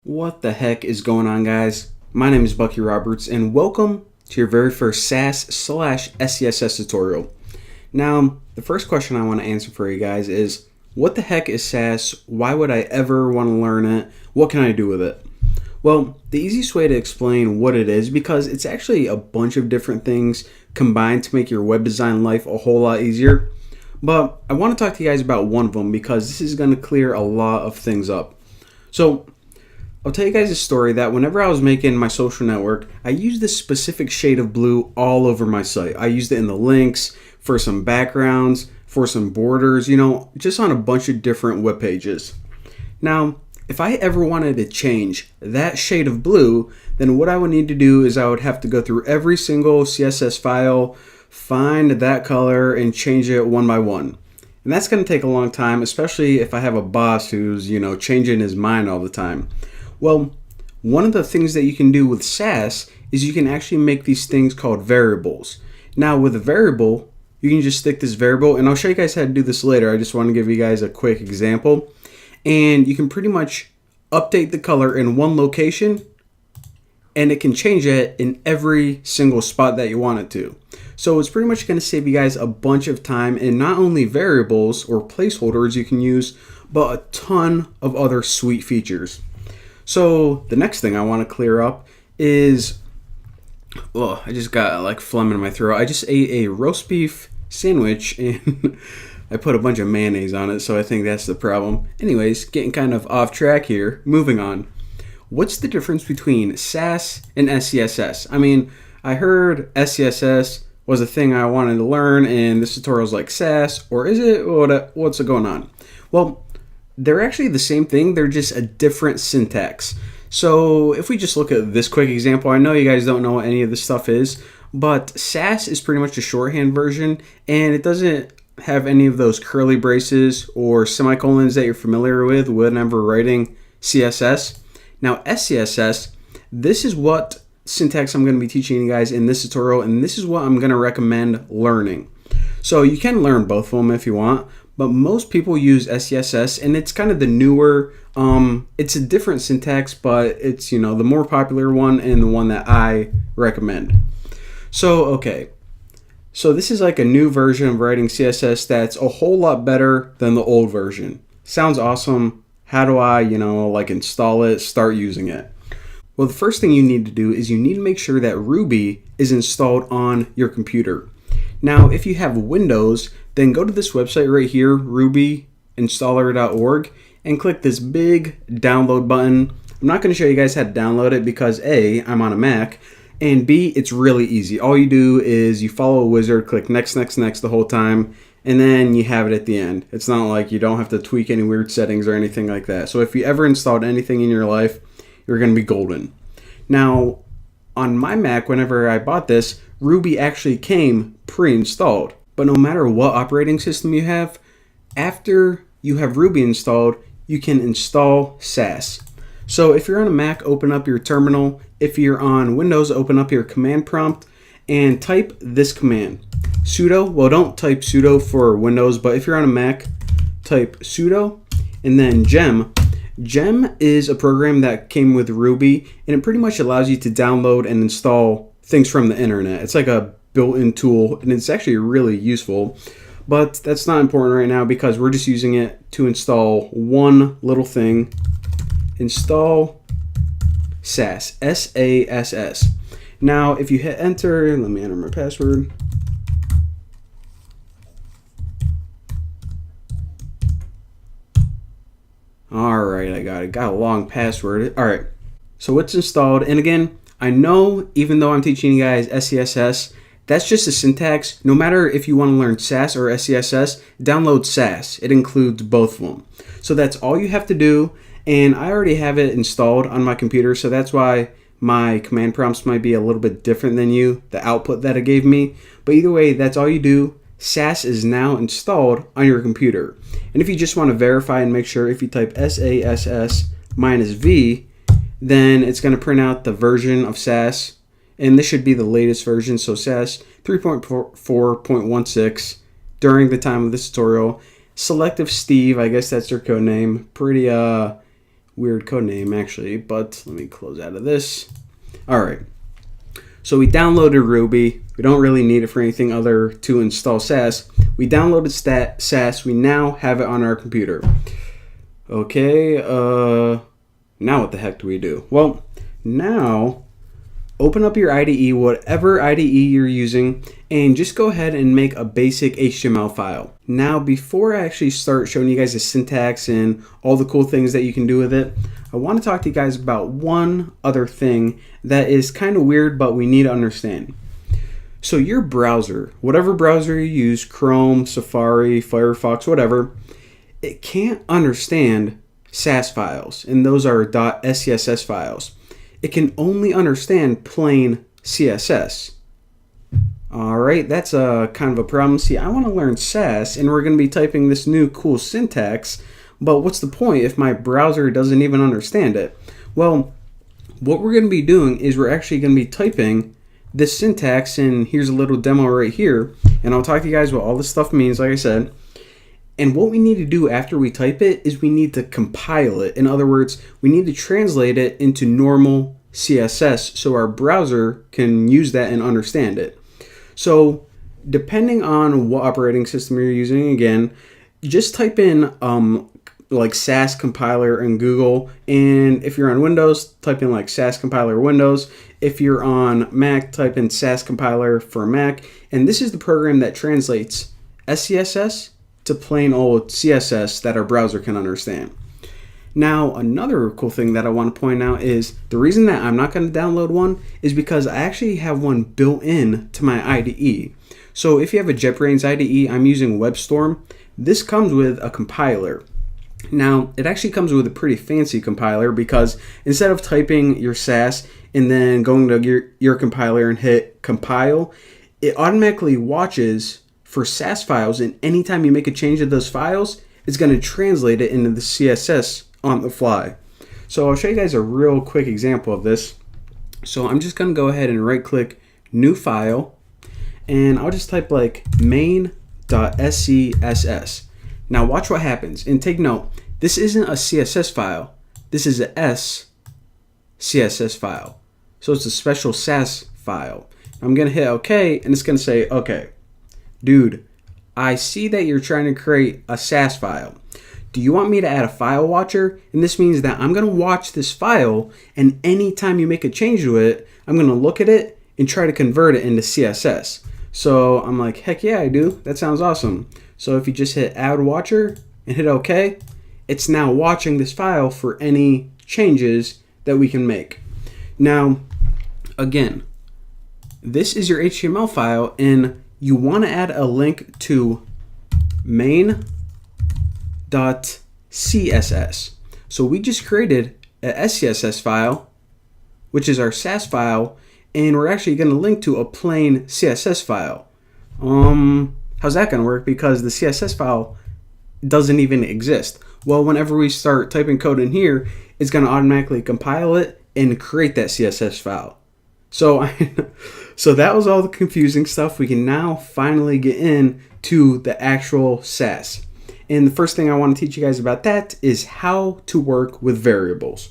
What the heck is going on, guys? My name is Bucky Roberts, and welcome to your very first Sass/SCSS tutorial. Now, the first question I want to answer for you guys is, what the heck is Sass? Why would I ever want to learn it? What can I do with it? Well, the easiest way to explain what it is, because it's actually a bunch of different things combined to make your web design life a whole lot easier. But I want to talk to you guys about one of them because this is going to clear a lot of things up. So, I'll tell you guys a story that whenever I was making my social network, I used this specific shade of blue all over my site. I used it in the links, for some backgrounds, for some borders, just on a bunch of different web pages. Now, if I ever wanted to change that shade of blue, then what I would need to do is I would have to go through every single CSS file, find that color, and change it one by one. And that's going to take a long time, especially if I have a boss who's, changing his mind all the time. Well, one of the things that you can do with Sass is you can actually make these things called variables. Now, with a variable, you can just stick this variable, and I'll show you guys how to do this later. I just want to give you guys a quick example. And you can pretty much update the color in one location, and it can change it in every single spot that you want it to. So it's pretty much going to save you guys a bunch of time in not only variables or placeholders you can use, but a ton of other sweet features. So the next thing I want to clear up is, I just got like phlegm in my throat. I just ate a roast beef sandwich and I put a bunch of mayonnaise on it, so I think that's the problem. Anyways, getting kind of off track here. Moving on. What's the difference between Sass and SCSS? I mean, I heard SCSS was a thing I wanted to learn, and this tutorial's like Sass, or is it? What's going on? Well, they're actually the same thing, they're just a different syntax. So if we just look at this quick example, I know you guys don't know what any of this stuff is, but Sass is pretty much a shorthand version, and it doesn't have any of those curly braces or semicolons that you're familiar with whenever writing CSS. Now SCSS, this is what syntax I'm going to be teaching you guys in this tutorial, and this is what I'm going to recommend learning. So you can learn both of them if you want, but most people use SCSS, and it's kind of the newer, it's a different syntax, but it's, the more popular one and the one that I recommend. So, okay. So this is like a new version of writing CSS that's a whole lot better than the old version. Sounds awesome. How do I, install it, start using it? Well, the first thing you need to do is you need to make sure that Ruby is installed on your computer. Now, if you have Windows, then go to this website right here, rubyinstaller.org, and click this big download button. I'm not going to show you guys how to download it because A, I'm on a Mac, and B, it's really easy. All you do is you follow a wizard, click next, next, next the whole time, and then you have it at the end. It's not like you don't have to tweak any weird settings or anything like that. So if you ever installed anything in your life, you're going to be golden. Now, on my Mac, whenever I bought this, Ruby actually came pre-installed. But no matter what operating system you have, after you have Ruby installed, you can install Sass. So if you're on a Mac, open up your terminal. If you're on Windows, open up your command prompt and type this command. Sudo, well, don't type sudo for Windows, but if you're on a Mac, type sudo and then gem. Gem is a program that came with Ruby, and it pretty much allows you to download and install things from the internet. It's like a built-in tool, and it's actually really useful, but that's not important right now because we're just using it to install one little thing. Install Sass, S-A-S-S. Now, if you hit enter, let me enter my password. Alright, I got it. Got a long password. Alright, so it's installed. And again, I know even though I'm teaching you guys SCSS, that's just a syntax. No matter if you want to learn Sass or SCSS, download Sass. It includes both of them. So that's all you have to do. And I already have it installed on my computer, so that's why my command prompts might be a little bit different than the output that it gave me. But either way, that's all you do. Sass is now installed on your computer. And if you just want to verify and make sure, if you type SASS-V, then it's going to print out the version of Sass. And this should be the latest version, so Sass 3.4.16 during the time of this tutorial. Selective Steve, I guess that's their code name. Pretty weird code name actually, but let me close out of this. All right. So we downloaded Ruby. We don't really need it for anything other to install Sass. We downloaded Sass. We now have it on our computer. Okay, now what the heck do we do? Well, now open up your IDE, whatever IDE you're using, and just go ahead and make a basic HTML file. Now, before I actually start showing you guys the syntax and all the cool things that you can do with it, I want to talk to you guys about one other thing that is kind of weird, but we need to understand. So your browser, whatever browser you use, Chrome, Safari, Firefox, whatever, it can't understand Sass files, and those are .scss files. It can only understand plain CSS. All right, that's a kind of a problem. See, I want to learn Sass, and we're going to be typing this new cool syntax, but what's the point if my browser doesn't even understand it? Well, what we're going to be doing is we're actually going to be typing this syntax, and here's a little demo right here, and I'll talk to you guys what all this stuff means, like I said. And what we need to do after we type it is we need to compile it. In other words, we need to translate it into normal CSS so our browser can use that and understand it. So depending on what operating system you're using, again, just type in like Sass compiler in Google. And if you're on Windows, type in like Sass compiler Windows. If you're on Mac, type in Sass compiler for Mac. And this is the program that translates SCSS to plain old CSS that our browser can understand. Now, another cool thing that I want to point out is the reason that I'm not going to download one is because I actually have one built in to my IDE. So if you have a JetBrains IDE, I'm using WebStorm. This comes with a compiler. Now, it actually comes with a pretty fancy compiler because instead of typing your Sass and then going to your compiler and hit compile, it automatically watches for Sass files, and anytime you make a change to those files, it's going to translate it into the CSS on the fly. So I'll show you guys a real quick example of this. So I'm just going to go ahead and right click new file, and I'll just type like main.scss. Now watch what happens, and take note, this isn't a CSS file, this is a SCSS file. So it's a special Sass file. I'm going to hit OK, and it's going to say, okay, dude, I see that you're trying to create a Sass file. Do you want me to add a file watcher? And this means that I'm going to watch this file, and anytime you make a change to it, I'm going to look at it and try to convert it into CSS. So I'm like, heck yeah, I do. That sounds awesome. So if you just hit add watcher and hit OK, it's now watching this file for any changes that we can make. Now, again, this is your HTML file, and you want to add a link to main.css. So we just created a SCSS file, which is our Sass file, and we're actually going to link to a plain CSS file. How's that going to work? Because the CSS file doesn't even exist. Well, whenever we start typing code in here, it's going to automatically compile it and create that CSS file. So that was all the confusing stuff. We can now finally get into the actual Sass. And the first thing I want to teach you guys about that is how to work with variables.